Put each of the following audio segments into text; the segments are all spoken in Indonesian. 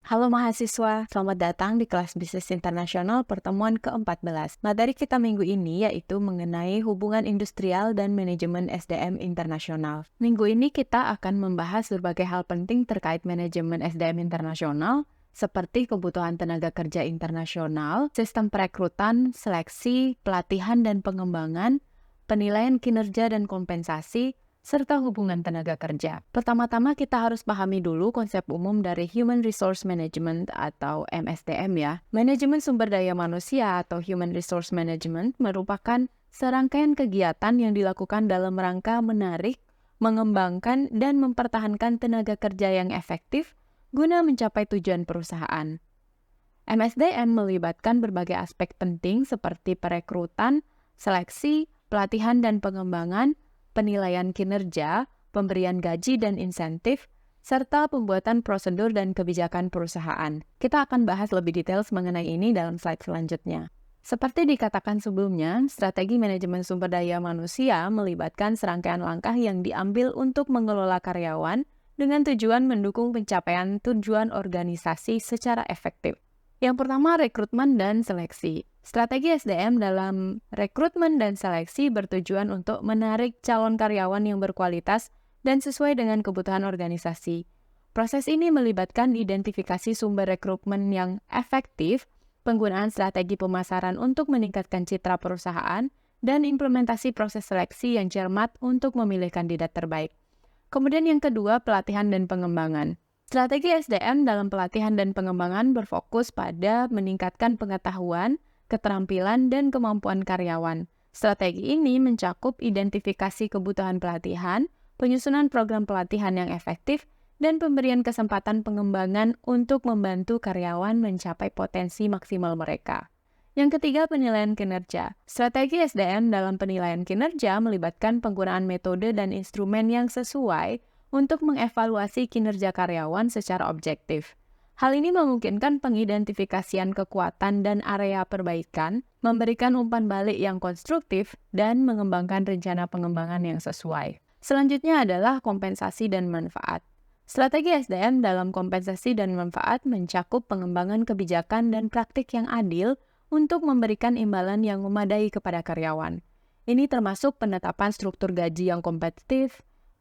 Halo mahasiswa, selamat datang di kelas Bisnis Internasional pertemuan ke-14. Materi kita minggu ini yaitu mengenai hubungan industrial dan manajemen SDM internasional. Minggu ini kita akan membahas berbagai hal penting terkait manajemen SDM internasional, seperti kebutuhan tenaga kerja internasional, sistem perekrutan, seleksi, pelatihan dan pengembangan, penilaian kinerja dan kompensasi, serta hubungan tenaga kerja. Pertama-tama kita harus pahami dulu konsep umum dari Human Resource Management atau MSDM ya. Manajemen sumber daya manusia atau Human Resource Management merupakan serangkaian kegiatan yang dilakukan dalam rangka menarik, mengembangkan, dan mempertahankan tenaga kerja yang efektif guna mencapai tujuan perusahaan. MSDM melibatkan berbagai aspek penting seperti perekrutan, seleksi, pelatihan dan pengembangan, penilaian kinerja, pemberian gaji dan insentif, serta pembuatan prosedur dan kebijakan perusahaan. Kita akan bahas lebih detail mengenai ini dalam slide selanjutnya. Seperti dikatakan sebelumnya, strategi manajemen sumber daya manusia melibatkan serangkaian langkah yang diambil untuk mengelola karyawan dengan tujuan mendukung pencapaian tujuan organisasi secara efektif. Yang pertama, rekrutmen dan seleksi. Strategi SDM dalam rekrutmen dan seleksi bertujuan untuk menarik calon karyawan yang berkualitas dan sesuai dengan kebutuhan organisasi. Proses ini melibatkan identifikasi sumber rekrutmen yang efektif, penggunaan strategi pemasaran untuk meningkatkan citra perusahaan, dan implementasi proses seleksi yang cermat untuk memilih kandidat terbaik. Kemudian yang kedua, pelatihan dan pengembangan. Strategi SDM dalam pelatihan dan pengembangan berfokus pada meningkatkan pengetahuan, keterampilan, dan kemampuan karyawan. Strategi ini mencakup identifikasi kebutuhan pelatihan, penyusunan program pelatihan yang efektif, dan pemberian kesempatan pengembangan untuk membantu karyawan mencapai potensi maksimal mereka. Yang ketiga, penilaian kinerja. Strategi SDM dalam penilaian kinerja melibatkan penggunaan metode dan instrumen yang sesuai untuk mengevaluasi kinerja karyawan secara objektif. Hal ini memungkinkan pengidentifikasian kekuatan dan area perbaikan, memberikan umpan balik yang konstruktif, dan mengembangkan rencana pengembangan yang sesuai. Selanjutnya adalah kompensasi dan manfaat. Strategi SDM dalam kompensasi dan manfaat mencakup pengembangan kebijakan dan praktik yang adil untuk memberikan imbalan yang memadai kepada karyawan. Ini termasuk penetapan struktur gaji yang kompetitif,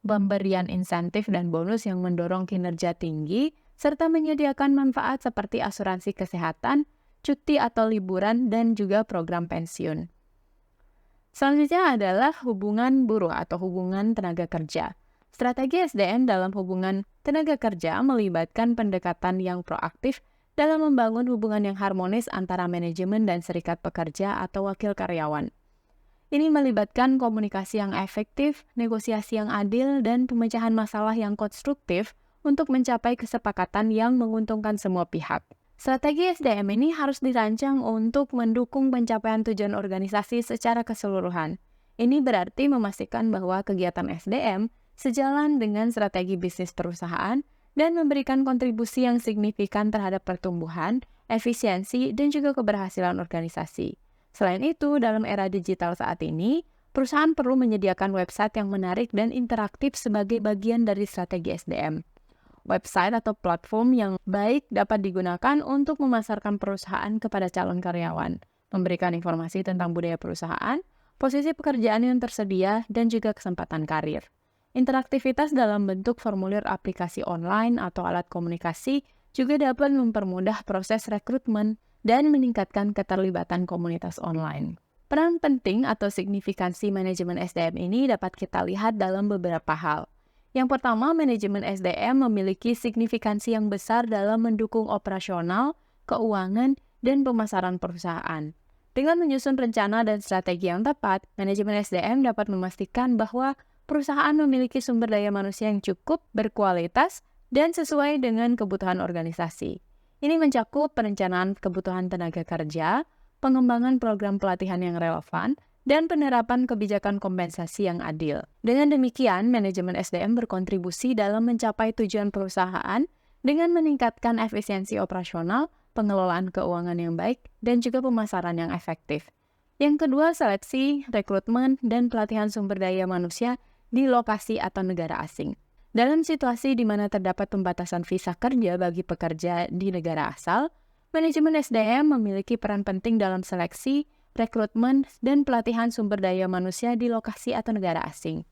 pemberian insentif dan bonus yang mendorong kinerja tinggi, serta menyediakan manfaat seperti asuransi kesehatan, cuti atau liburan, dan juga program pensiun. Selanjutnya adalah hubungan buruh atau hubungan tenaga kerja. Strategi SDM dalam hubungan tenaga kerja melibatkan pendekatan yang proaktif dalam membangun hubungan yang harmonis antara manajemen dan serikat pekerja atau wakil karyawan. Ini melibatkan komunikasi yang efektif, negosiasi yang adil, dan pemecahan masalah yang konstruktif untuk mencapai kesepakatan yang menguntungkan semua pihak. Strategi SDM ini harus dirancang untuk mendukung pencapaian tujuan organisasi secara keseluruhan. Ini berarti memastikan bahwa kegiatan SDM sejalan dengan strategi bisnis perusahaan dan memberikan kontribusi yang signifikan terhadap pertumbuhan, efisiensi, dan juga keberhasilan organisasi. Selain itu, dalam era digital saat ini, perusahaan perlu menyediakan website yang menarik dan interaktif sebagai bagian dari strategi SDM. Website atau platform yang baik dapat digunakan untuk memasarkan perusahaan kepada calon karyawan, memberikan informasi tentang budaya perusahaan, posisi pekerjaan yang tersedia, dan juga kesempatan karir. Interaktivitas dalam bentuk formulir aplikasi online atau alat komunikasi juga dapat mempermudah proses rekrutmen dan meningkatkan keterlibatan komunitas online. Peran penting atau signifikansi manajemen SDM ini dapat kita lihat dalam beberapa hal. Yang pertama, manajemen SDM memiliki signifikansi yang besar dalam mendukung operasional, keuangan, dan pemasaran perusahaan. Dengan menyusun rencana dan strategi yang tepat, manajemen SDM dapat memastikan bahwa perusahaan memiliki sumber daya manusia yang cukup, berkualitas, dan sesuai dengan kebutuhan organisasi. Ini mencakup perencanaan kebutuhan tenaga kerja, pengembangan program pelatihan yang relevan, dan penerapan kebijakan kompensasi yang adil. Dengan demikian, manajemen SDM berkontribusi dalam mencapai tujuan perusahaan dengan meningkatkan efisiensi operasional, pengelolaan keuangan yang baik, dan juga pemasaran yang efektif. Yang kedua, seleksi, rekrutmen, dan pelatihan sumber daya manusia di lokasi atau negara asing. Dalam situasi di mana terdapat pembatasan visa kerja bagi pekerja di negara asal, manajemen SDM memiliki peran penting dalam seleksi, rekrutmen, dan pelatihan sumber daya manusia di lokasi atau negara asing.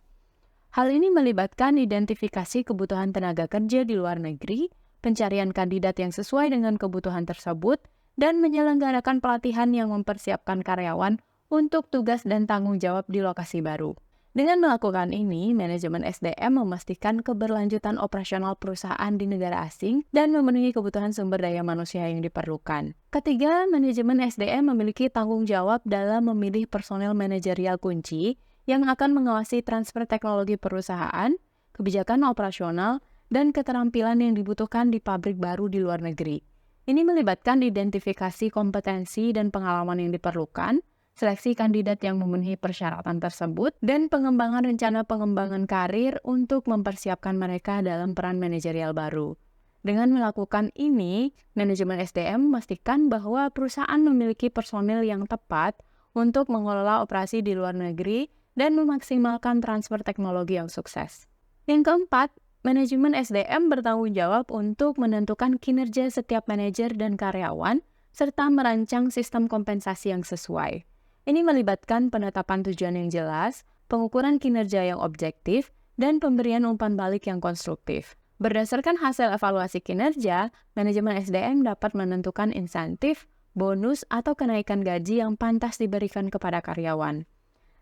Hal ini melibatkan identifikasi kebutuhan tenaga kerja di luar negeri, pencarian kandidat yang sesuai dengan kebutuhan tersebut, dan menyelenggarakan pelatihan yang mempersiapkan karyawan untuk tugas dan tanggung jawab di lokasi baru. Dengan melakukan ini, manajemen SDM memastikan keberlanjutan operasional perusahaan di negara asing dan memenuhi kebutuhan sumber daya manusia yang diperlukan. Ketiga, manajemen SDM memiliki tanggung jawab dalam memilih personel manajerial kunci yang akan mengawasi transfer teknologi perusahaan, kebijakan operasional, dan keterampilan yang dibutuhkan di pabrik baru di luar negeri. Ini melibatkan identifikasi kompetensi dan pengalaman yang diperlukan, seleksi kandidat yang memenuhi persyaratan tersebut, dan pengembangan rencana pengembangan karir untuk mempersiapkan mereka dalam peran manajerial baru. Dengan melakukan ini, manajemen SDM memastikan bahwa perusahaan memiliki personil yang tepat untuk mengelola operasi di luar negeri dan memaksimalkan transfer teknologi yang sukses. Yang keempat, manajemen SDM bertanggung jawab untuk menentukan kinerja setiap manajer dan karyawan, serta merancang sistem kompensasi yang sesuai. Ini melibatkan penetapan tujuan yang jelas, pengukuran kinerja yang objektif, dan pemberian umpan balik yang konstruktif. Berdasarkan hasil evaluasi kinerja, manajemen SDM dapat menentukan insentif, bonus, atau kenaikan gaji yang pantas diberikan kepada karyawan.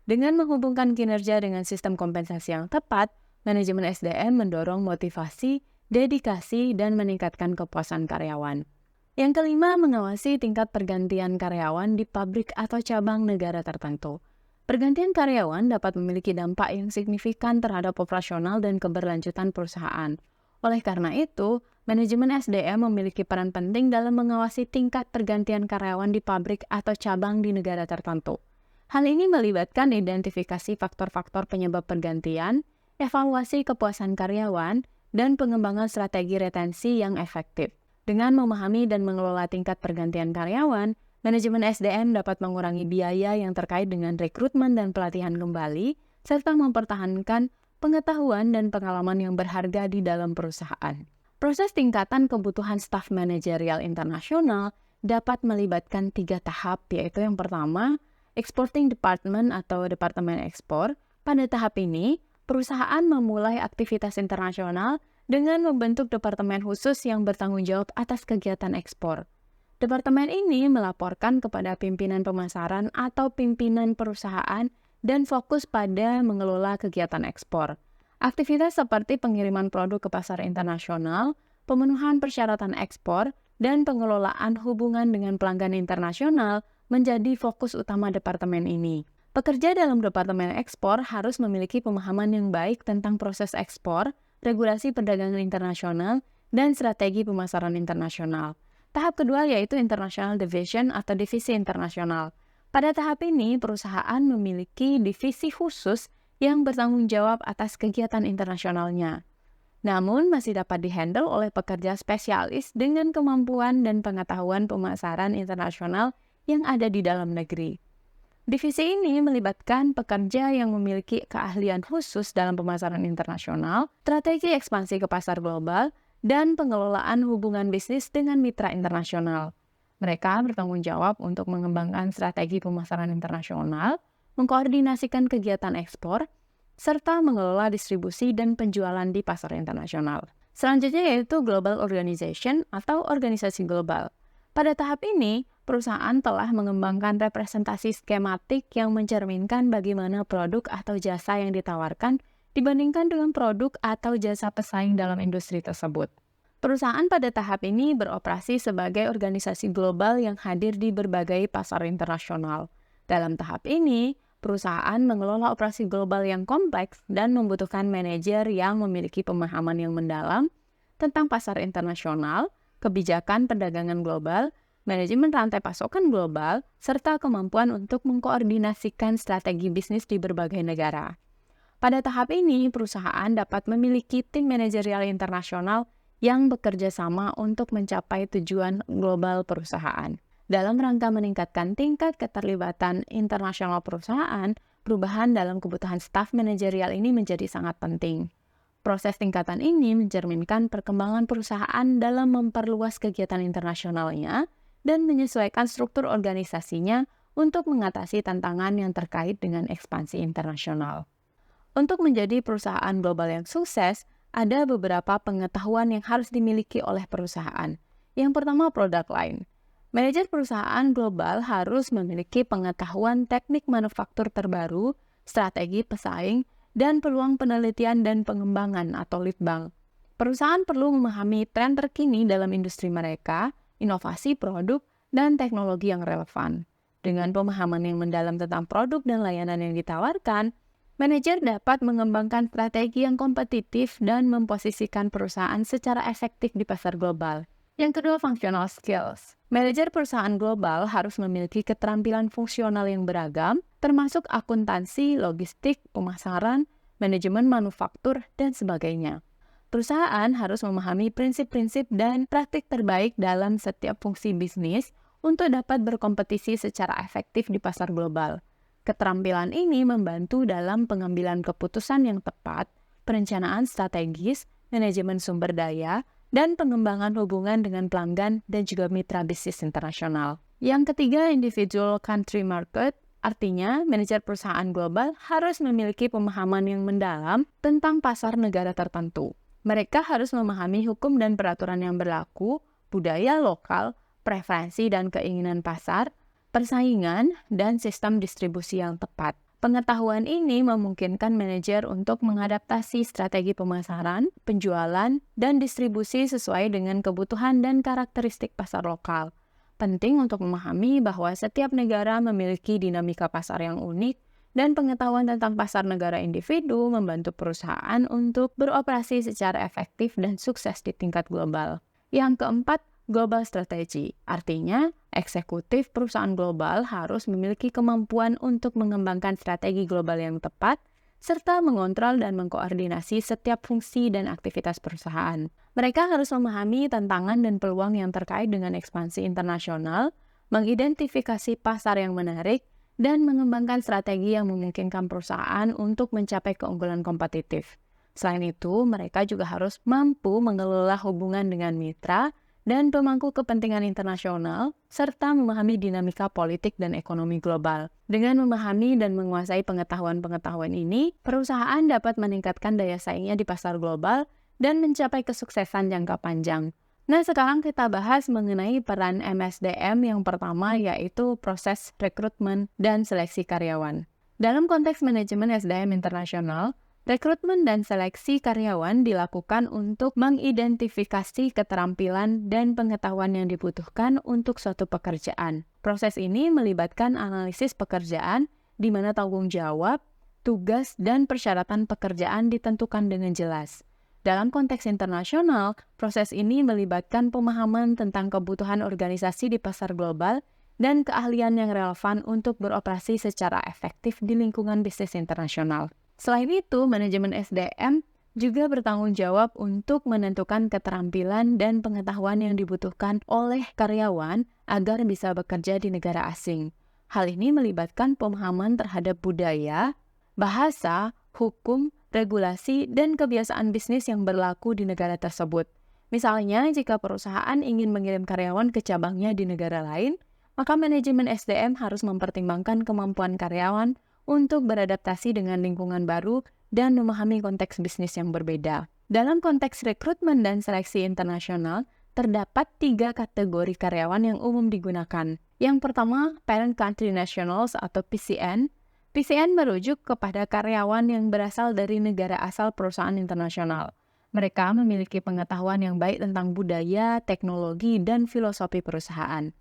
Dengan menghubungkan kinerja dengan sistem kompensasi yang tepat, manajemen SDM mendorong motivasi, dedikasi, dan meningkatkan kepuasan karyawan. Yang kelima, mengawasi tingkat pergantian karyawan di pabrik atau cabang negara tertentu. Pergantian karyawan dapat memiliki dampak yang signifikan terhadap operasional dan keberlanjutan perusahaan. Oleh karena itu, manajemen SDM memiliki peran penting dalam mengawasi tingkat pergantian karyawan di pabrik atau cabang di negara tertentu. Hal ini melibatkan identifikasi faktor-faktor penyebab pergantian, evaluasi kepuasan karyawan, dan pengembangan strategi retensi yang efektif. Dengan memahami dan mengelola tingkat pergantian karyawan, manajemen SDM dapat mengurangi biaya yang terkait dengan rekrutmen dan pelatihan kembali, serta mempertahankan pengetahuan dan pengalaman yang berharga di dalam perusahaan. Proses tingkatan kebutuhan staf manajerial internasional dapat melibatkan 3 tahap, yaitu yang pertama, Exporting Department atau Departemen Ekspor. Pada tahap ini, perusahaan memulai aktivitas internasional dengan membentuk departemen khusus yang bertanggung jawab atas kegiatan ekspor. Departemen ini melaporkan kepada pimpinan pemasaran atau pimpinan perusahaan dan fokus pada mengelola kegiatan ekspor. Aktivitas seperti pengiriman produk ke pasar internasional, pemenuhan persyaratan ekspor, dan pengelolaan hubungan dengan pelanggan internasional menjadi fokus utama departemen ini. Pekerja dalam departemen ekspor harus memiliki pemahaman yang baik tentang proses ekspor, regulasi perdagangan internasional, dan strategi pemasaran internasional. Tahap kedua yaitu International Division atau divisi internasional. Pada tahap ini, perusahaan memiliki divisi khusus yang bertanggung jawab atas kegiatan internasionalnya. Namun, masih dapat dihandle oleh pekerja spesialis dengan kemampuan dan pengetahuan pemasaran internasional yang ada di dalam negeri. Divisi ini melibatkan pekerja yang memiliki keahlian khusus dalam pemasaran internasional, strategi ekspansi ke pasar global, dan pengelolaan hubungan bisnis dengan mitra internasional. Mereka bertanggung jawab untuk mengembangkan strategi pemasaran internasional, mengkoordinasikan kegiatan ekspor, serta mengelola distribusi dan penjualan di pasar internasional. Selanjutnya yaitu Global Organization atau organisasi global. Pada tahap ini, perusahaan telah mengembangkan representasi skematik yang mencerminkan bagaimana produk atau jasa yang ditawarkan dibandingkan dengan produk atau jasa pesaing dalam industri tersebut. Perusahaan pada tahap ini beroperasi sebagai organisasi global yang hadir di berbagai pasar internasional. Dalam tahap ini, perusahaan mengelola operasi global yang kompleks dan membutuhkan manajer yang memiliki pemahaman yang mendalam tentang pasar internasional, kebijakan perdagangan global, manajemen rantai pasokan global, serta kemampuan untuk mengkoordinasikan strategi bisnis di berbagai negara. Pada tahap ini, perusahaan dapat memiliki tim manajerial internasional yang bekerja sama untuk mencapai tujuan global perusahaan. Dalam rangka meningkatkan tingkat keterlibatan internasional perusahaan, perubahan dalam kebutuhan staf manajerial ini menjadi sangat penting. Proses tingkatan ini mencerminkan perkembangan perusahaan dalam memperluas kegiatan internasionalnya dan menyesuaikan struktur organisasinya untuk mengatasi tantangan yang terkait dengan ekspansi internasional. Untuk menjadi perusahaan global yang sukses, ada beberapa pengetahuan yang harus dimiliki oleh perusahaan. Yang pertama, product line. Manajer perusahaan global harus memiliki pengetahuan teknik manufaktur terbaru, strategi pesaing, dan peluang penelitian dan pengembangan atau lead bank. Perusahaan perlu memahami tren terkini dalam industri mereka, inovasi produk, dan teknologi yang relevan. Dengan pemahaman yang mendalam tentang produk dan layanan yang ditawarkan, manajer dapat mengembangkan strategi yang kompetitif dan memposisikan perusahaan secara efektif di pasar global. Yang kedua, functional skills. Manajer perusahaan global harus memiliki keterampilan fungsional yang beragam, termasuk akuntansi, logistik, pemasaran, manajemen manufaktur, dan sebagainya. Perusahaan harus memahami prinsip-prinsip dan praktik terbaik dalam setiap fungsi bisnis untuk dapat berkompetisi secara efektif di pasar global. Keterampilan ini membantu dalam pengambilan keputusan yang tepat, perencanaan strategis, manajemen sumber daya, dan pengembangan hubungan dengan pelanggan dan juga mitra bisnis internasional. Yang ketiga, individual country market, artinya manajer perusahaan global harus memiliki pemahaman yang mendalam tentang pasar negara tertentu. Mereka harus memahami hukum dan peraturan yang berlaku, budaya lokal, preferensi dan keinginan pasar, persaingan, dan sistem distribusi yang tepat. Pengetahuan ini memungkinkan manajer untuk mengadaptasi strategi pemasaran, penjualan, dan distribusi sesuai dengan kebutuhan dan karakteristik pasar lokal. Penting untuk memahami bahwa setiap negara memiliki dinamika pasar yang unik, dan pengetahuan tentang pasar negara individu membantu perusahaan untuk beroperasi secara efektif dan sukses di tingkat global. Yang keempat, global strategy. Artinya, eksekutif perusahaan global harus memiliki kemampuan untuk mengembangkan strategi global yang tepat, serta mengontrol dan mengkoordinasi setiap fungsi dan aktivitas perusahaan. Mereka harus memahami tantangan dan peluang yang terkait dengan ekspansi internasional, mengidentifikasi pasar yang menarik, dan mengembangkan strategi yang memungkinkan perusahaan untuk mencapai keunggulan kompetitif. Selain itu, mereka juga harus mampu mengelola hubungan dengan mitra dan pemangku kepentingan internasional, serta memahami dinamika politik dan ekonomi global. Dengan memahami dan menguasai pengetahuan-pengetahuan ini, perusahaan dapat meningkatkan daya saingnya di pasar global dan mencapai kesuksesan jangka panjang. Nah, sekarang kita bahas mengenai peran MSDM yang pertama, yaitu proses rekrutmen dan seleksi karyawan. Dalam konteks manajemen SDM internasional, rekrutmen dan seleksi karyawan dilakukan untuk mengidentifikasi keterampilan dan pengetahuan yang dibutuhkan untuk suatu pekerjaan. Proses ini melibatkan analisis pekerjaan, di mana tanggung jawab, tugas, dan persyaratan pekerjaan ditentukan dengan jelas. Dalam konteks internasional, proses ini melibatkan pemahaman tentang kebutuhan organisasi di pasar global dan keahlian yang relevan untuk beroperasi secara efektif di lingkungan bisnis internasional. Selain itu, manajemen SDM juga bertanggung jawab untuk menentukan keterampilan dan pengetahuan yang dibutuhkan oleh karyawan agar bisa bekerja di negara asing. Hal ini melibatkan pemahaman terhadap budaya, bahasa, hukum, regulasi, dan kebiasaan bisnis yang berlaku di negara tersebut. Misalnya, jika perusahaan ingin mengirim karyawan ke cabangnya di negara lain, maka manajemen SDM harus mempertimbangkan kemampuan karyawan untuk beradaptasi dengan lingkungan baru dan memahami konteks bisnis yang berbeda. Dalam konteks rekrutmen dan seleksi internasional, terdapat 3 kategori karyawan yang umum digunakan. Yang pertama, Parent Country Nationals atau PCN. PCN merujuk kepada karyawan yang berasal dari negara asal perusahaan internasional. Mereka memiliki pengetahuan yang baik tentang budaya, teknologi, dan filosofi perusahaan.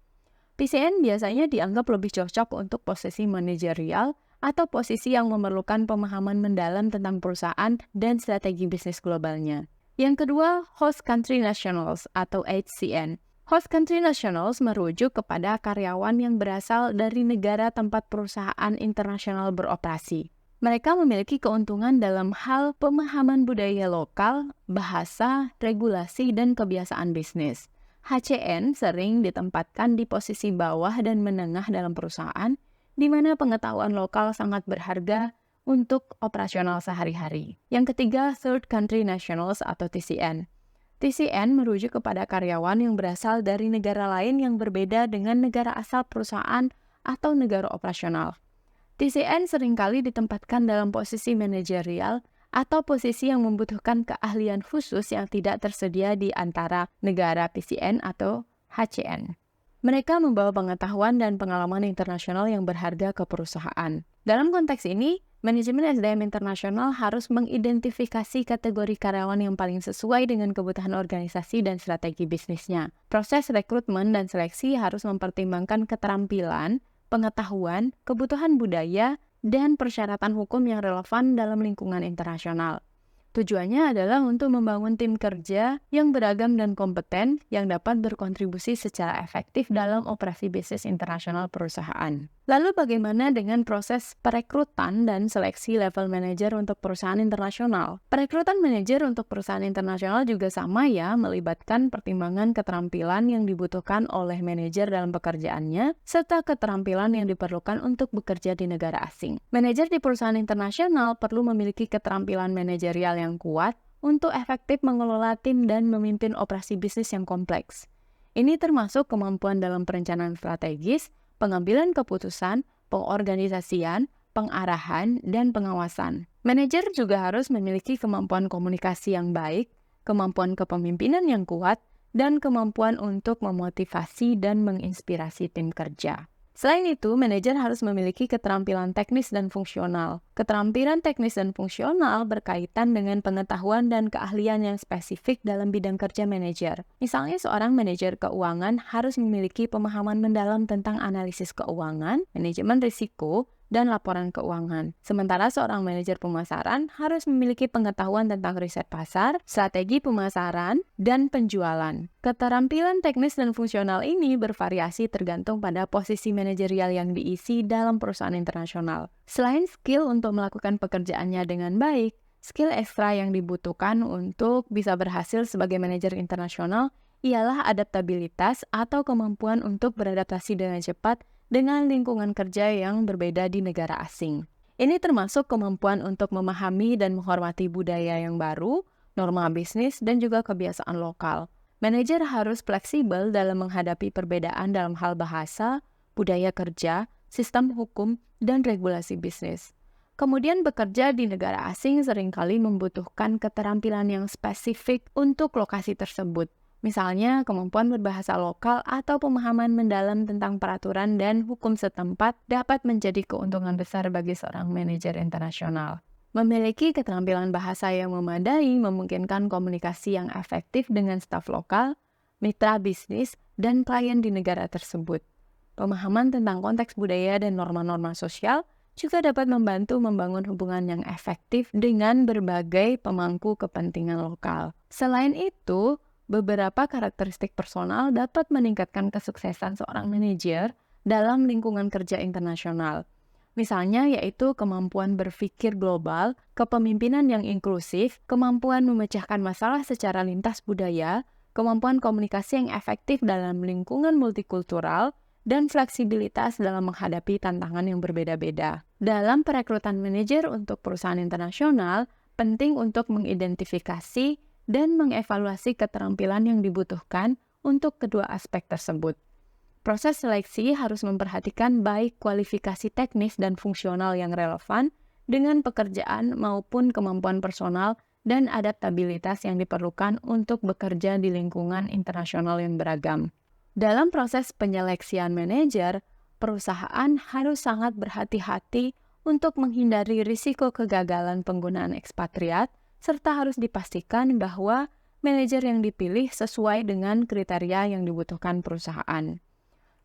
PCN biasanya dianggap lebih cocok untuk posisi manajerial atau posisi yang memerlukan pemahaman mendalam tentang perusahaan dan strategi bisnis globalnya. Yang kedua, Host Country Nationals atau HCN. Host Country Nationals merujuk kepada karyawan yang berasal dari negara tempat perusahaan internasional beroperasi. Mereka memiliki keuntungan dalam hal pemahaman budaya lokal, bahasa, regulasi, dan kebiasaan bisnis. HCN sering ditempatkan di posisi bawah dan menengah dalam perusahaan, di mana pengetahuan lokal sangat berharga untuk operasional sehari-hari. Yang ketiga, Third Country Nationals atau TCN. TCN merujuk kepada karyawan yang berasal dari negara lain yang berbeda dengan negara asal perusahaan atau negara operasional. TCN seringkali ditempatkan dalam posisi manajerial atau posisi yang membutuhkan keahlian khusus yang tidak tersedia di antara negara PCN atau HCN. Mereka membawa pengetahuan dan pengalaman internasional yang berharga ke perusahaan. Dalam konteks ini, manajemen SDM internasional harus mengidentifikasi kategori karyawan yang paling sesuai dengan kebutuhan organisasi dan strategi bisnisnya. Proses rekrutmen dan seleksi harus mempertimbangkan keterampilan, pengetahuan, kebutuhan budaya, dan persyaratan hukum yang relevan dalam lingkungan internasional. Tujuannya adalah untuk membangun tim kerja yang beragam dan kompeten yang dapat berkontribusi secara efektif dalam operasi bisnis internasional perusahaan. Lalu bagaimana dengan proses perekrutan dan seleksi level manajer untuk perusahaan internasional? Perekrutan manajer untuk perusahaan internasional juga sama ya, melibatkan pertimbangan keterampilan yang dibutuhkan oleh manajer dalam pekerjaannya, serta keterampilan yang diperlukan untuk bekerja di negara asing. Manajer di perusahaan internasional perlu memiliki keterampilan manajerial yang kuat untuk efektif mengelola tim dan memimpin operasi bisnis yang kompleks. Ini termasuk kemampuan dalam perencanaan strategis, pengambilan keputusan, pengorganisasian, pengarahan, dan pengawasan. Manajer juga harus memiliki kemampuan komunikasi yang baik, kemampuan kepemimpinan yang kuat, dan kemampuan untuk memotivasi dan menginspirasi tim kerja. Selain itu, manajer harus memiliki keterampilan teknis dan fungsional. Keterampilan teknis dan fungsional berkaitan dengan pengetahuan dan keahlian yang spesifik dalam bidang kerja manajer. Misalnya, seorang manajer keuangan harus memiliki pemahaman mendalam tentang analisis keuangan, manajemen risiko, dan laporan keuangan. Sementara seorang manajer pemasaran harus memiliki pengetahuan tentang riset pasar, strategi pemasaran, dan penjualan. Keterampilan teknis dan fungsional ini bervariasi tergantung pada posisi manajerial yang diisi dalam perusahaan internasional. Selain skill untuk melakukan pekerjaannya dengan baik, skill ekstra yang dibutuhkan untuk bisa berhasil sebagai manajer internasional ialah adaptabilitas atau kemampuan untuk beradaptasi dengan cepat dengan lingkungan kerja yang berbeda di negara asing. Ini termasuk kemampuan untuk memahami dan menghormati budaya yang baru, norma bisnis, dan juga kebiasaan lokal. Manajer harus fleksibel dalam menghadapi perbedaan dalam hal bahasa, budaya kerja, sistem hukum, dan regulasi bisnis. Kemudian bekerja di negara asing seringkali membutuhkan keterampilan yang spesifik untuk lokasi tersebut. Misalnya, kemampuan berbahasa lokal atau pemahaman mendalam tentang peraturan dan hukum setempat dapat menjadi keuntungan besar bagi seorang manajer internasional. Memiliki keterampilan bahasa yang memadai memungkinkan komunikasi yang efektif dengan staf lokal, mitra bisnis, dan klien di negara tersebut. Pemahaman tentang konteks budaya dan norma-norma sosial juga dapat membantu membangun hubungan yang efektif dengan berbagai pemangku kepentingan lokal. Selain itu, beberapa karakteristik personal dapat meningkatkan kesuksesan seorang manajer dalam lingkungan kerja internasional. Misalnya yaitu kemampuan berpikir global, kepemimpinan yang inklusif, kemampuan memecahkan masalah secara lintas budaya, kemampuan komunikasi yang efektif dalam lingkungan multikultural, dan fleksibilitas dalam menghadapi tantangan yang berbeda-beda. Dalam perekrutan manajer untuk perusahaan internasional, penting untuk mengidentifikasi dan mengevaluasi keterampilan yang dibutuhkan untuk kedua aspek tersebut. Proses seleksi harus memperhatikan baik kualifikasi teknis dan fungsional yang relevan dengan pekerjaan maupun kemampuan personal dan adaptabilitas yang diperlukan untuk bekerja di lingkungan internasional yang beragam. Dalam proses penyeleksian manajer, perusahaan harus sangat berhati-hati untuk menghindari risiko kegagalan penggunaan ekspatriat, serta harus dipastikan bahwa manajer yang dipilih sesuai dengan kriteria yang dibutuhkan perusahaan.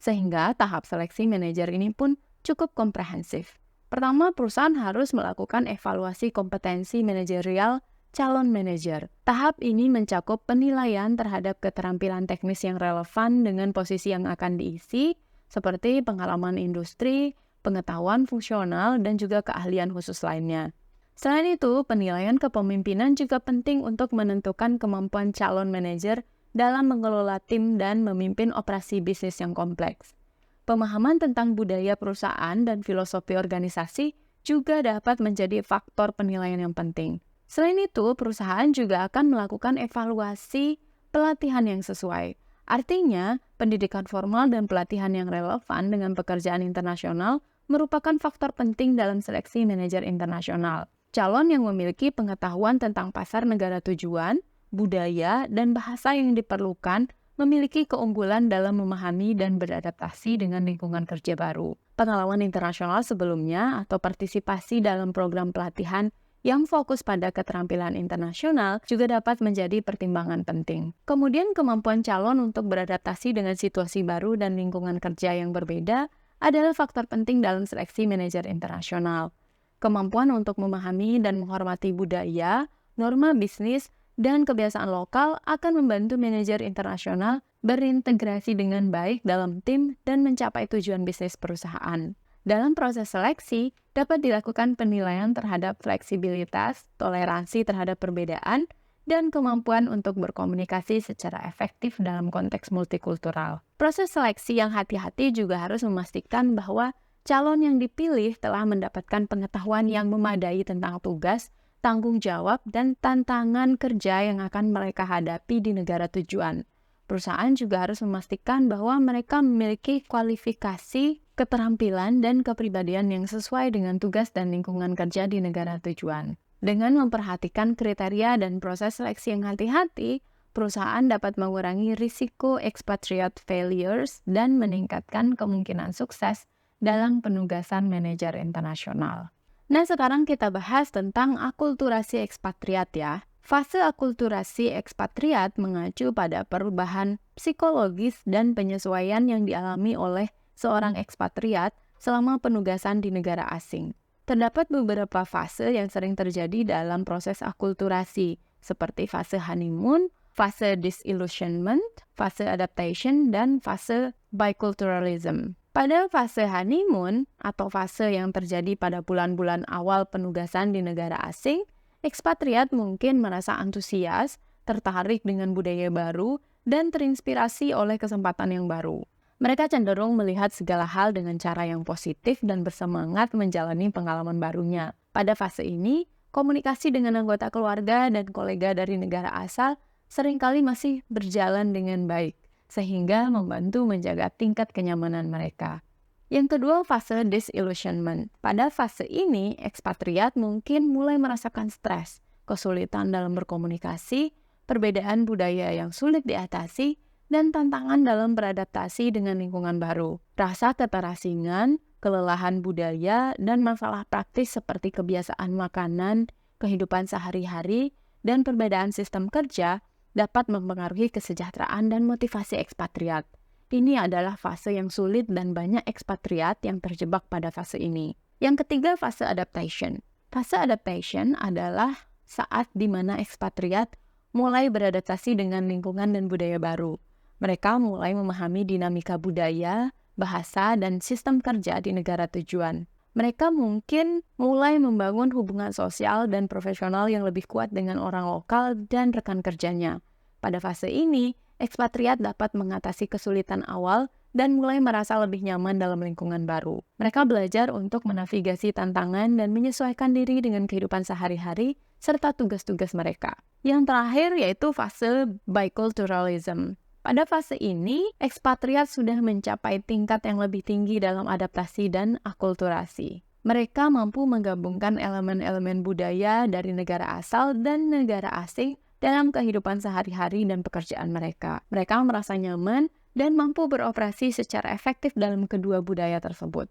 Sehingga tahap seleksi manajer ini pun cukup komprehensif. Pertama, perusahaan harus melakukan evaluasi kompetensi manajerial calon manajer. Tahap ini mencakup penilaian terhadap keterampilan teknis yang relevan dengan posisi yang akan diisi, seperti pengalaman industri, pengetahuan fungsional, dan juga keahlian khusus lainnya. Selain itu, penilaian kepemimpinan juga penting untuk menentukan kemampuan calon manajer dalam mengelola tim dan memimpin operasi bisnis yang kompleks. Pemahaman tentang budaya perusahaan dan filosofi organisasi juga dapat menjadi faktor penilaian yang penting. Selain itu, perusahaan juga akan melakukan evaluasi pelatihan yang sesuai. Artinya, pendidikan formal dan pelatihan yang relevan dengan pekerjaan internasional merupakan faktor penting dalam seleksi manajer internasional. Calon yang memiliki pengetahuan tentang pasar negara tujuan, budaya, dan bahasa yang diperlukan memiliki keunggulan dalam memahami dan beradaptasi dengan lingkungan kerja baru. Pengalaman internasional sebelumnya atau partisipasi dalam program pelatihan yang fokus pada keterampilan internasional juga dapat menjadi pertimbangan penting. Kemudian kemampuan calon untuk beradaptasi dengan situasi baru dan lingkungan kerja yang berbeda adalah faktor penting dalam seleksi manajer internasional. Kemampuan untuk memahami dan menghormati budaya, norma bisnis, dan kebiasaan lokal akan membantu manajer internasional berintegrasi dengan baik dalam tim dan mencapai tujuan bisnis perusahaan. Dalam proses seleksi, dapat dilakukan penilaian terhadap fleksibilitas, toleransi terhadap perbedaan, dan kemampuan untuk berkomunikasi secara efektif dalam konteks multikultural. Proses seleksi yang hati-hati juga harus memastikan bahwa calon yang dipilih telah mendapatkan pengetahuan yang memadai tentang tugas, tanggung jawab, dan tantangan kerja yang akan mereka hadapi di negara tujuan. Perusahaan juga harus memastikan bahwa mereka memiliki kualifikasi, keterampilan, dan kepribadian yang sesuai dengan tugas dan lingkungan kerja di negara tujuan. Dengan memperhatikan kriteria dan proses seleksi yang hati-hati, perusahaan dapat mengurangi risiko expatriate failures dan meningkatkan kemungkinan sukses dalam penugasan manajer internasional. Nah, sekarang kita bahas tentang akulturasi ekspatriat ya. Fase akulturasi ekspatriat mengacu pada perubahan psikologis dan penyesuaian yang dialami oleh seorang ekspatriat selama penugasan di negara asing. Terdapat beberapa fase yang sering terjadi dalam proses akulturasi, seperti fase honeymoon, fase disillusionment, fase adaptation, dan fase biculturalism. Pada fase honeymoon, atau fase yang terjadi pada bulan-bulan awal penugasan di negara asing, ekspatriat mungkin merasa antusias, tertarik dengan budaya baru, dan terinspirasi oleh kesempatan yang baru. Mereka cenderung melihat segala hal dengan cara yang positif dan bersemangat menjalani pengalaman barunya. Pada fase ini, komunikasi dengan anggota keluarga dan kolega dari negara asal seringkali masih berjalan dengan baik, sehingga membantu menjaga tingkat kenyamanan mereka. Yang kedua, fase disillusionment. Pada fase ini, ekspatriat mungkin mulai merasakan stres, kesulitan dalam berkomunikasi, perbedaan budaya yang sulit diatasi, dan tantangan dalam beradaptasi dengan lingkungan baru. Rasa keterasingan, kelelahan budaya, dan masalah praktis seperti kebiasaan makanan, kehidupan sehari-hari, dan perbedaan sistem kerja dapat mempengaruhi kesejahteraan dan motivasi ekspatriat. Ini adalah fase yang sulit dan banyak ekspatriat yang terjebak pada fase ini. Yang ketiga, fase adaptation. Fase adaptation adalah saat di mana ekspatriat mulai beradaptasi dengan lingkungan dan budaya baru. Mereka mulai memahami dinamika budaya, bahasa, dan sistem kerja di negara tujuan. Mereka mungkin mulai membangun hubungan sosial dan profesional yang lebih kuat dengan orang lokal dan rekan kerjanya. Pada fase ini, ekspatriat dapat mengatasi kesulitan awal dan mulai merasa lebih nyaman dalam lingkungan baru. Mereka belajar untuk menavigasi tantangan dan menyesuaikan diri dengan kehidupan sehari-hari serta tugas-tugas mereka. Yang terakhir yaitu fase biculturalism. Pada fase ini, ekspatriat sudah mencapai tingkat yang lebih tinggi dalam adaptasi dan akulturasi. Mereka mampu menggabungkan elemen-elemen budaya dari negara asal dan negara asing dalam kehidupan sehari-hari dan pekerjaan mereka. Mereka merasa nyaman dan mampu beroperasi secara efektif dalam kedua budaya tersebut.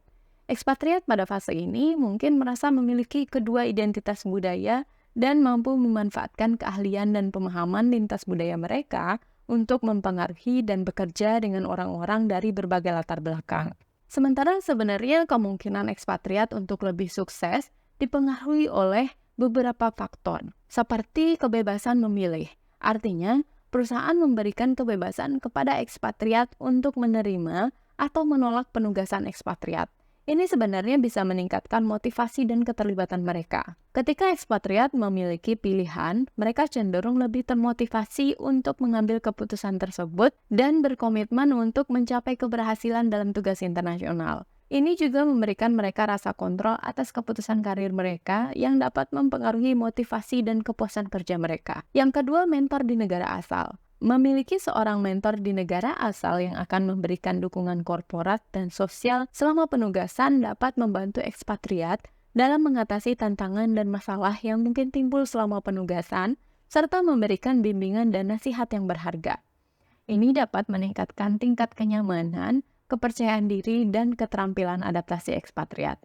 Ekspatriat pada fase ini mungkin merasa memiliki kedua identitas budaya dan mampu memanfaatkan keahlian dan pemahaman lintas budaya mereka untuk mempengaruhi dan bekerja dengan orang-orang dari berbagai latar belakang. Sementara sebenarnya kemungkinan ekspatriat untuk lebih sukses dipengaruhi oleh beberapa faktor, seperti kebebasan memilih. Artinya, perusahaan memberikan kebebasan kepada ekspatriat untuk menerima atau menolak penugasan ekspatriat. Ini sebenarnya bisa meningkatkan motivasi dan keterlibatan mereka. Ketika ekspatriat memiliki pilihan, mereka cenderung lebih termotivasi untuk mengambil keputusan tersebut dan berkomitmen untuk mencapai keberhasilan dalam tugas internasional. Ini juga memberikan mereka rasa kontrol atas keputusan karir mereka yang dapat mempengaruhi motivasi dan kepuasan kerja mereka. Yang kedua, mentor di negara asal. Memiliki seorang mentor di negara asal yang akan memberikan dukungan korporat dan sosial selama penugasan dapat membantu ekspatriat dalam mengatasi tantangan dan masalah yang mungkin timbul selama penugasan, serta memberikan bimbingan dan nasihat yang berharga. Ini dapat meningkatkan tingkat kenyamanan, kepercayaan diri, dan keterampilan adaptasi ekspatriat.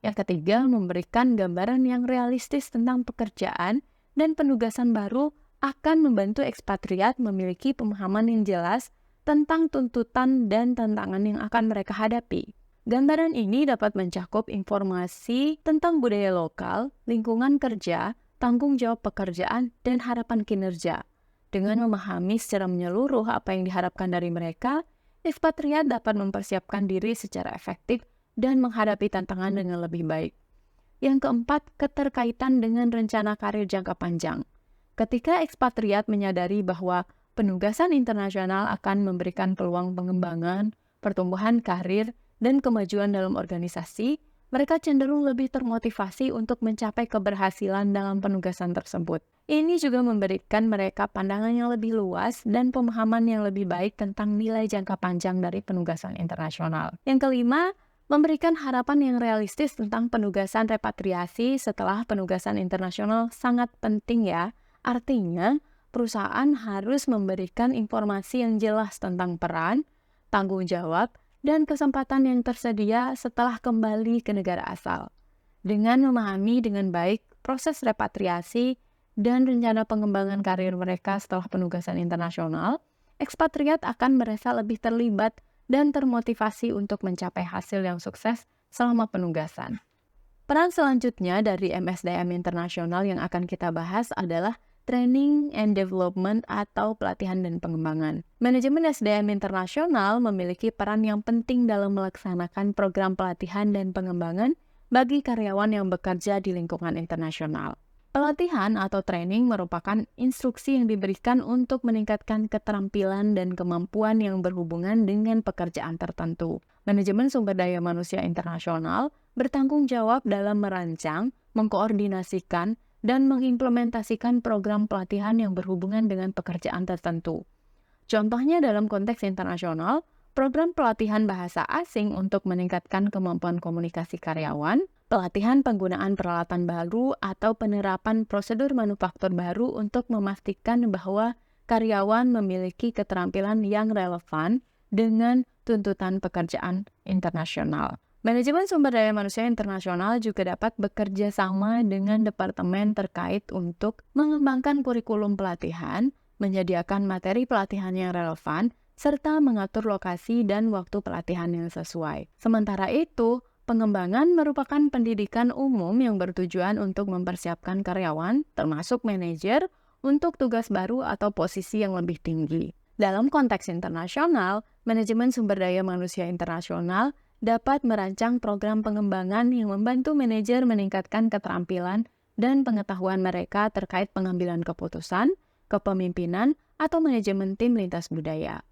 Yang ketiga, memberikan gambaran yang realistis tentang pekerjaan dan penugasan baru akan membantu ekspatriat memiliki pemahaman yang jelas tentang tuntutan dan tantangan yang akan mereka hadapi. Gambaran ini dapat mencakup informasi tentang budaya lokal, lingkungan kerja, tanggung jawab pekerjaan, dan harapan kinerja. Dengan memahami secara menyeluruh apa yang diharapkan dari mereka, ekspatriat dapat mempersiapkan diri secara efektif dan menghadapi tantangan dengan lebih baik. Yang keempat, keterkaitan dengan rencana karir jangka panjang. Ketika ekspatriat menyadari bahwa penugasan internasional akan memberikan peluang pengembangan, pertumbuhan karir, dan kemajuan dalam organisasi, mereka cenderung lebih termotivasi untuk mencapai keberhasilan dalam penugasan tersebut. Ini juga memberikan mereka pandangan yang lebih luas dan pemahaman yang lebih baik tentang nilai jangka panjang dari penugasan internasional. Yang kelima, memberikan harapan yang realistis tentang penugasan repatriasi setelah penugasan internasional sangat penting ya. Artinya, perusahaan harus memberikan informasi yang jelas tentang peran, tanggung jawab, dan kesempatan yang tersedia setelah kembali ke negara asal. Dengan memahami dengan baik proses repatriasi dan rencana pengembangan karir mereka setelah penugasan internasional, ekspatriat akan merasa lebih terlibat dan termotivasi untuk mencapai hasil yang sukses selama penugasan. Peran selanjutnya dari MSDM internasional yang akan kita bahas adalah Training and Development atau pelatihan dan pengembangan. Manajemen SDM internasional memiliki peran yang penting dalam melaksanakan program pelatihan dan pengembangan bagi karyawan yang bekerja di lingkungan internasional. Pelatihan atau training merupakan instruksi yang diberikan untuk meningkatkan keterampilan dan kemampuan yang berhubungan dengan pekerjaan tertentu. Manajemen sumber daya manusia internasional bertanggung jawab dalam merancang, mengkoordinasikan, dan mengimplementasikan program pelatihan yang berhubungan dengan pekerjaan tertentu. Contohnya dalam konteks internasional, program pelatihan bahasa asing untuk meningkatkan kemampuan komunikasi karyawan, pelatihan penggunaan peralatan baru atau penerapan prosedur manufaktur baru untuk memastikan bahwa karyawan memiliki keterampilan yang relevan dengan tuntutan pekerjaan internasional. Manajemen sumber daya manusia internasional juga dapat bekerja sama dengan departemen terkait untuk mengembangkan kurikulum pelatihan, menyediakan materi pelatihan yang relevan, serta mengatur lokasi dan waktu pelatihan yang sesuai. Sementara itu, pengembangan merupakan pendidikan umum yang bertujuan untuk mempersiapkan karyawan, termasuk manajer, untuk tugas baru atau posisi yang lebih tinggi. Dalam konteks internasional, manajemen sumber daya manusia internasional dapat merancang program pengembangan yang membantu manajer meningkatkan keterampilan dan pengetahuan mereka terkait pengambilan keputusan, kepemimpinan, atau manajemen tim lintas budaya.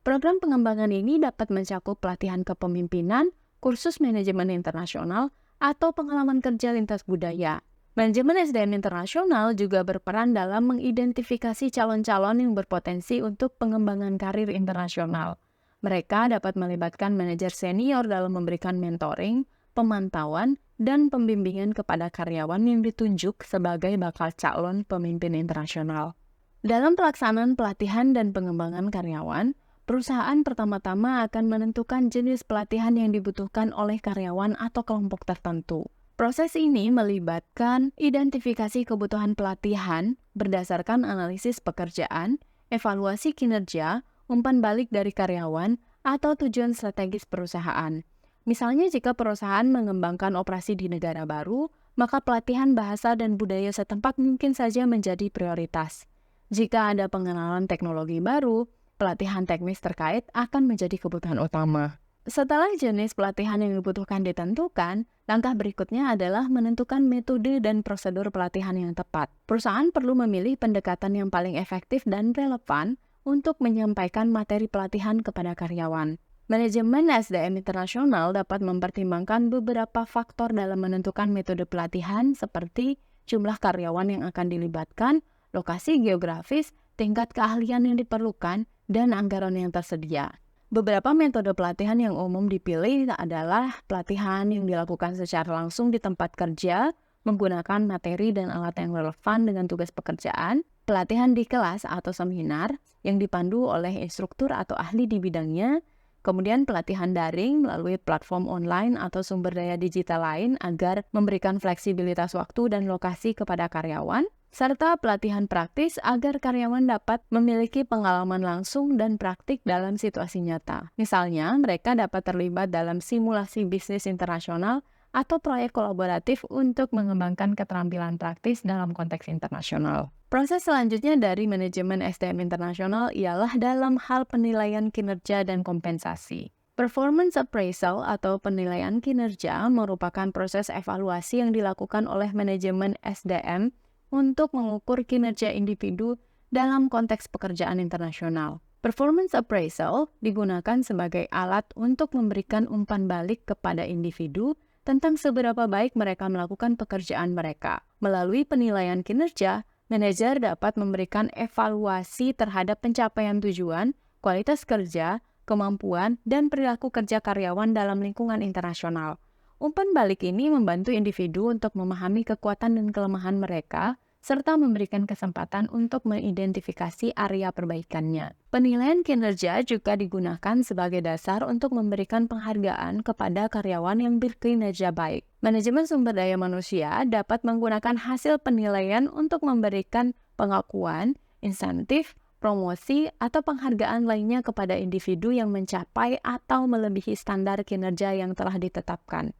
Program pengembangan ini dapat mencakup pelatihan kepemimpinan, kursus manajemen internasional, atau pengalaman kerja lintas budaya. Manajemen SDM internasional juga berperan dalam mengidentifikasi calon-calon yang berpotensi untuk pengembangan karir internasional. Mereka dapat melibatkan manajer senior dalam memberikan mentoring, pemantauan, dan pembimbingan kepada karyawan yang ditunjuk sebagai bakal calon pemimpin internasional. Dalam pelaksanaan pelatihan dan pengembangan karyawan, perusahaan pertama-tama akan menentukan jenis pelatihan yang dibutuhkan oleh karyawan atau kelompok tertentu. Proses ini melibatkan identifikasi kebutuhan pelatihan berdasarkan analisis pekerjaan, evaluasi kinerja, umpan balik dari karyawan, atau tujuan strategis perusahaan. Misalnya jika perusahaan mengembangkan operasi di negara baru, maka pelatihan bahasa dan budaya setempat mungkin saja menjadi prioritas. Jika ada pengenalan teknologi baru, pelatihan teknis terkait akan menjadi kebutuhan utama. Setelah jenis pelatihan yang dibutuhkan ditentukan, langkah berikutnya adalah menentukan metode dan prosedur pelatihan yang tepat. Perusahaan perlu memilih pendekatan yang paling efektif dan relevan untuk menyampaikan materi pelatihan kepada karyawan. Manajemen SDM internasional dapat mempertimbangkan beberapa faktor dalam menentukan metode pelatihan seperti jumlah karyawan yang akan dilibatkan, lokasi geografis, tingkat keahlian yang diperlukan, dan anggaran yang tersedia. Beberapa metode pelatihan yang umum dipilih adalah pelatihan yang dilakukan secara langsung di tempat kerja, menggunakan materi dan alat yang relevan dengan tugas pekerjaan, pelatihan di kelas atau seminar yang dipandu oleh instruktur atau ahli di bidangnya, kemudian pelatihan daring melalui platform online atau sumber daya digital lain agar memberikan fleksibilitas waktu dan lokasi kepada karyawan, serta pelatihan praktis agar karyawan dapat memiliki pengalaman langsung dan praktik dalam situasi nyata. Misalnya, mereka dapat terlibat dalam simulasi bisnis internasional atau proyek kolaboratif untuk mengembangkan keterampilan praktis dalam konteks internasional. Proses selanjutnya dari manajemen SDM internasional ialah dalam hal penilaian kinerja dan kompensasi. Performance appraisal atau penilaian kinerja merupakan proses evaluasi yang dilakukan oleh manajemen SDM untuk mengukur kinerja individu dalam konteks pekerjaan internasional. Performance appraisal digunakan sebagai alat untuk memberikan umpan balik kepada individu tentang seberapa baik mereka melakukan pekerjaan mereka. Melalui penilaian kinerja, manajer dapat memberikan evaluasi terhadap pencapaian tujuan, kualitas kerja, kemampuan, dan perilaku kerja karyawan dalam lingkungan internasional. Umpan balik ini membantu individu untuk memahami kekuatan dan kelemahan mereka, serta memberikan kesempatan untuk mengidentifikasi area perbaikannya. Penilaian kinerja juga digunakan sebagai dasar untuk memberikan penghargaan kepada karyawan yang berkinerja baik. Manajemen sumber daya manusia dapat menggunakan hasil penilaian untuk memberikan pengakuan, insentif, promosi, atau penghargaan lainnya kepada individu yang mencapai atau melebihi standar kinerja yang telah ditetapkan.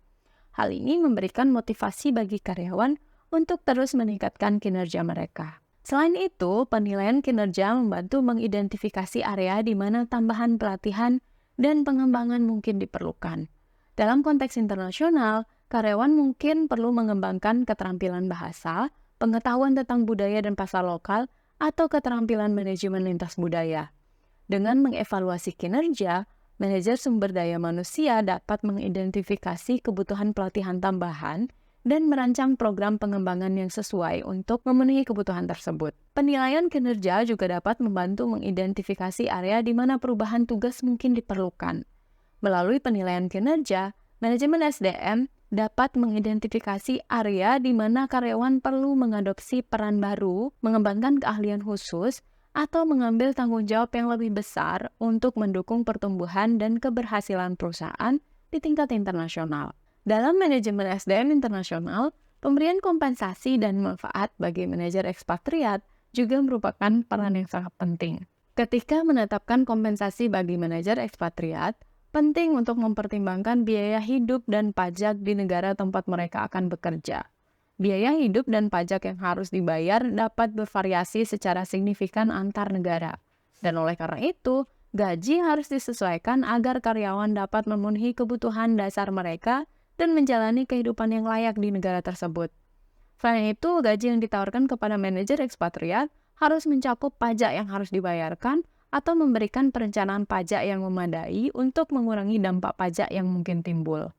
Hal ini memberikan motivasi bagi karyawan untuk terus meningkatkan kinerja mereka. Selain itu, penilaian kinerja membantu mengidentifikasi area di mana tambahan pelatihan dan pengembangan mungkin diperlukan. Dalam konteks internasional, karyawan mungkin perlu mengembangkan keterampilan bahasa, pengetahuan tentang budaya dan pasar lokal, atau keterampilan manajemen lintas budaya. Dengan mengevaluasi kinerja, manajer sumber daya manusia dapat mengidentifikasi kebutuhan pelatihan tambahan dan merancang program pengembangan yang sesuai untuk memenuhi kebutuhan tersebut. Penilaian kinerja juga dapat membantu mengidentifikasi area di mana perubahan tugas mungkin diperlukan. Melalui penilaian kinerja, manajemen SDM dapat mengidentifikasi area di mana karyawan perlu mengadopsi peran baru, mengembangkan keahlian khusus, atau mengambil tanggung jawab yang lebih besar untuk mendukung pertumbuhan dan keberhasilan perusahaan di tingkat internasional. Dalam manajemen SDM internasional, pemberian kompensasi dan manfaat bagi manajer ekspatriat juga merupakan peran yang sangat penting. Ketika menetapkan kompensasi bagi manajer ekspatriat, penting untuk mempertimbangkan biaya hidup dan pajak di negara tempat mereka akan bekerja. Biaya hidup dan pajak yang harus dibayar dapat bervariasi secara signifikan antar negara. Dan oleh karena itu, gaji harus disesuaikan agar karyawan dapat memenuhi kebutuhan dasar mereka dan menjalani kehidupan yang layak di negara tersebut. Selain itu, gaji yang ditawarkan kepada manajer ekspatriat harus mencakup pajak yang harus dibayarkan atau memberikan perencanaan pajak yang memadai untuk mengurangi dampak pajak yang mungkin timbul.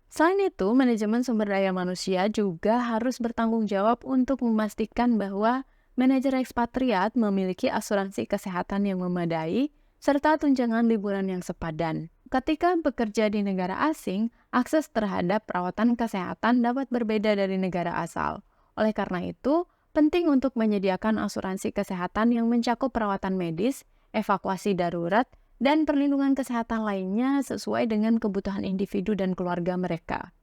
Selain itu, manajemen sumber daya manusia juga harus bertanggung jawab untuk memastikan bahwa manajer ekspatriat memiliki asuransi kesehatan yang memadai serta tunjangan liburan yang sepadan. Ketika bekerja di negara asing, akses terhadap perawatan kesehatan dapat berbeda dari negara asal. Oleh karena itu, penting untuk menyediakan asuransi kesehatan yang mencakup perawatan medis, evakuasi darurat, dan perlindungan kesehatan lainnya sesuai dengan kebutuhan individu dan keluarga mereka.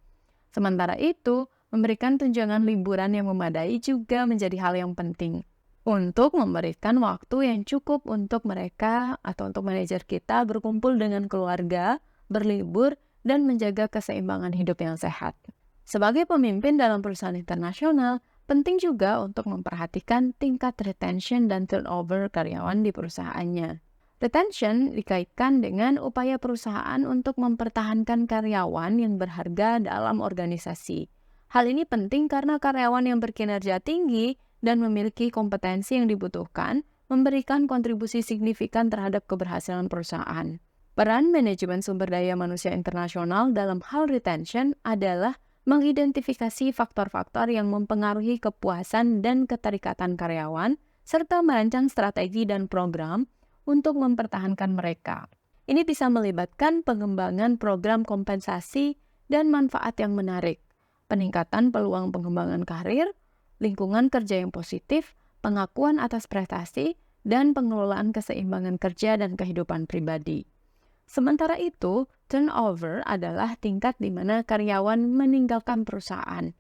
Sementara itu, memberikan tunjangan liburan yang memadai juga menjadi hal yang penting untuk memberikan waktu yang cukup untuk mereka atau untuk manajer kita berkumpul dengan keluarga, berlibur, dan menjaga keseimbangan hidup yang sehat. Sebagai pemimpin dalam perusahaan internasional, penting juga untuk memperhatikan tingkat retention dan turnover karyawan di perusahaannya. Retention dikaitkan dengan upaya perusahaan untuk mempertahankan karyawan yang berharga dalam organisasi. Hal ini penting karena karyawan yang berkinerja tinggi dan memiliki kompetensi yang dibutuhkan memberikan kontribusi signifikan terhadap keberhasilan perusahaan. Peran manajemen sumber daya manusia internasional dalam hal retention adalah mengidentifikasi faktor-faktor yang mempengaruhi kepuasan dan keterikatan karyawan, serta merancang strategi dan program untuk mempertahankan mereka. Ini bisa melibatkan pengembangan program kompensasi dan manfaat yang menarik, peningkatan peluang pengembangan karir, lingkungan kerja yang positif, pengakuan atas prestasi, dan pengelolaan keseimbangan kerja dan kehidupan pribadi. Sementara itu, turnover adalah tingkat di mana karyawan meninggalkan perusahaan.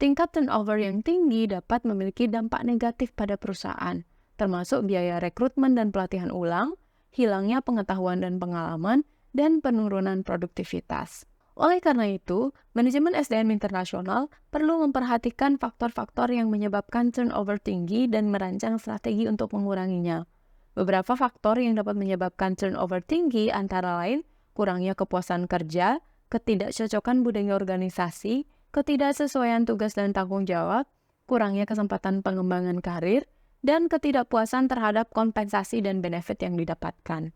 Tingkat turnover yang tinggi dapat memiliki dampak negatif pada perusahaan, termasuk biaya rekrutmen dan pelatihan ulang, hilangnya pengetahuan dan pengalaman, dan penurunan produktivitas. Oleh karena itu, manajemen SDM internasional perlu memperhatikan faktor-faktor yang menyebabkan turnover tinggi dan merancang strategi untuk menguranginya. Beberapa faktor yang dapat menyebabkan turnover tinggi antara lain kurangnya kepuasan kerja, ketidakcocokan budaya organisasi, ketidaksesuaian tugas dan tanggung jawab, kurangnya kesempatan pengembangan karir, dan ketidakpuasan terhadap kompensasi dan benefit yang didapatkan.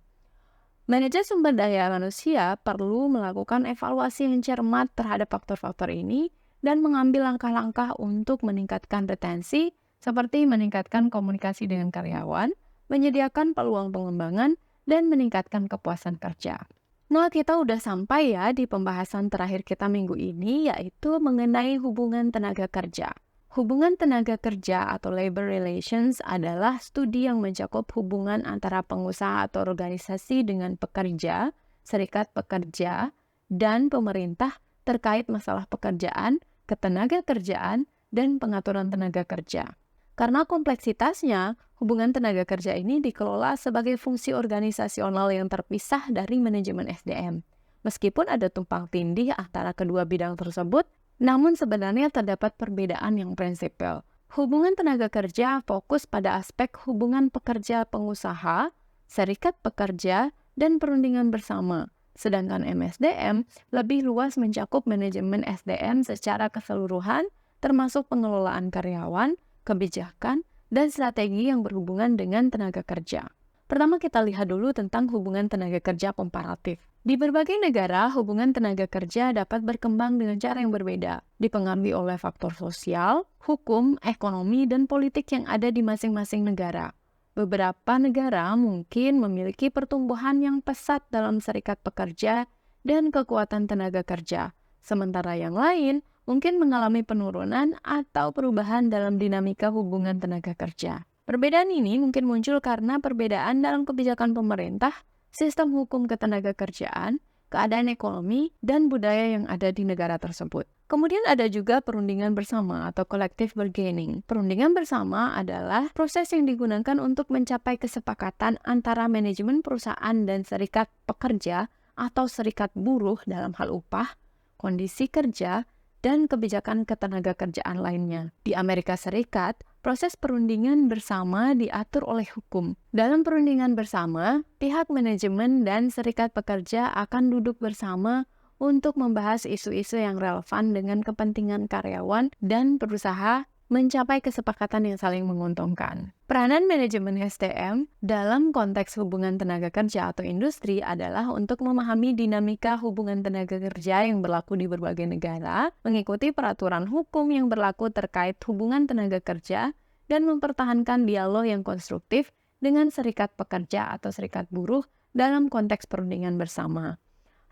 Manajer sumber daya manusia perlu melakukan evaluasi yang cermat terhadap faktor-faktor ini dan mengambil langkah-langkah untuk meningkatkan retensi, seperti meningkatkan komunikasi dengan karyawan, menyediakan peluang pengembangan, dan meningkatkan kepuasan kerja. Nah, kita udah sampai ya di pembahasan terakhir kita minggu ini, yaitu mengenai hubungan tenaga kerja. Hubungan tenaga kerja atau labor relations adalah studi yang mencakup hubungan antara pengusaha atau organisasi dengan pekerja, serikat pekerja, dan pemerintah terkait masalah pekerjaan, ketenaga kerjaan, dan pengaturan tenaga kerja. Karena kompleksitasnya, hubungan tenaga kerja ini dikelola sebagai fungsi organisasional yang terpisah dari manajemen SDM. Meskipun ada tumpang tindih antara kedua bidang tersebut, namun sebenarnya terdapat perbedaan yang prinsipil. Hubungan tenaga kerja fokus pada aspek hubungan pekerja pengusaha, serikat pekerja, dan perundingan bersama. Sedangkan MSDM lebih luas mencakup manajemen SDM secara keseluruhan, termasuk pengelolaan karyawan, kebijakan, dan strategi yang berhubungan dengan tenaga kerja. Pertama kita lihat dulu tentang hubungan tenaga kerja komparatif. Di berbagai negara, hubungan tenaga kerja dapat berkembang dengan cara yang berbeda, dipengaruhi oleh faktor sosial, hukum, ekonomi, dan politik yang ada di masing-masing negara. Beberapa negara mungkin memiliki pertumbuhan yang pesat dalam serikat pekerja dan kekuatan tenaga kerja, sementara yang lain mungkin mengalami penurunan atau perubahan dalam dinamika hubungan tenaga kerja. Perbedaan ini mungkin muncul karena perbedaan dalam kebijakan pemerintah, sistem hukum ketenaga kerjaan, keadaan ekonomi, dan budaya yang ada di negara tersebut. Kemudian ada juga perundingan bersama atau collective bargaining. Perundingan bersama adalah proses yang digunakan untuk mencapai kesepakatan antara manajemen perusahaan dan serikat pekerja atau serikat buruh dalam hal upah, kondisi kerja, dan kebijakan ketenaga kerjaan lainnya. Di Amerika Serikat, proses perundingan bersama diatur oleh hukum. Dalam perundingan bersama, pihak manajemen dan serikat pekerja akan duduk bersama untuk membahas isu-isu yang relevan dengan kepentingan karyawan dan berusaha mencapai kesepakatan yang saling menguntungkan. Peranan manajemen SDM dalam konteks hubungan tenaga kerja atau industri adalah untuk memahami dinamika hubungan tenaga kerja yang berlaku di berbagai negara, mengikuti peraturan hukum yang berlaku terkait hubungan tenaga kerja, dan mempertahankan dialog yang konstruktif dengan serikat pekerja atau serikat buruh dalam konteks perundingan bersama.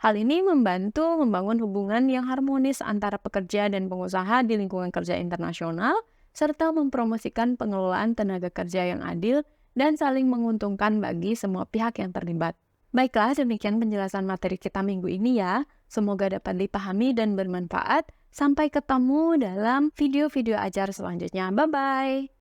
Hal ini membantu membangun hubungan yang harmonis antara pekerja dan pengusaha di lingkungan kerja internasional, serta mempromosikan pengelolaan tenaga kerja yang adil dan saling menguntungkan bagi semua pihak yang terlibat. Baiklah, demikian penjelasan materi kita minggu ini ya. Semoga dapat dipahami dan bermanfaat. Sampai ketemu dalam video-video ajar selanjutnya. Bye-bye!